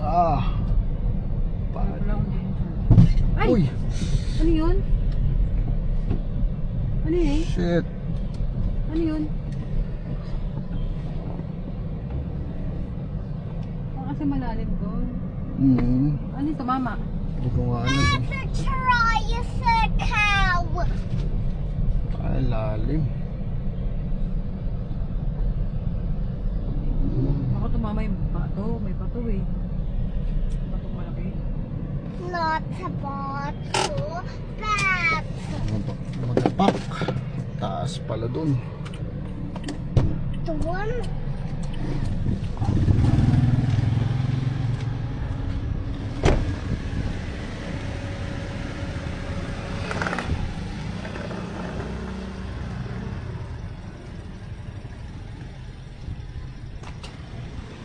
Ah. Ay! Uy! Ano yun? Ano yun? Shit! Ano yun? Kasi malalim doon. Ano yung tumama? Hindi ko nga ano. It's a tricycle. Ay, lalim. Baka tumama yung bato. May bato eh. Batong malaki. Not a bottle. Bats. Magapak. Taas pala dun. The one.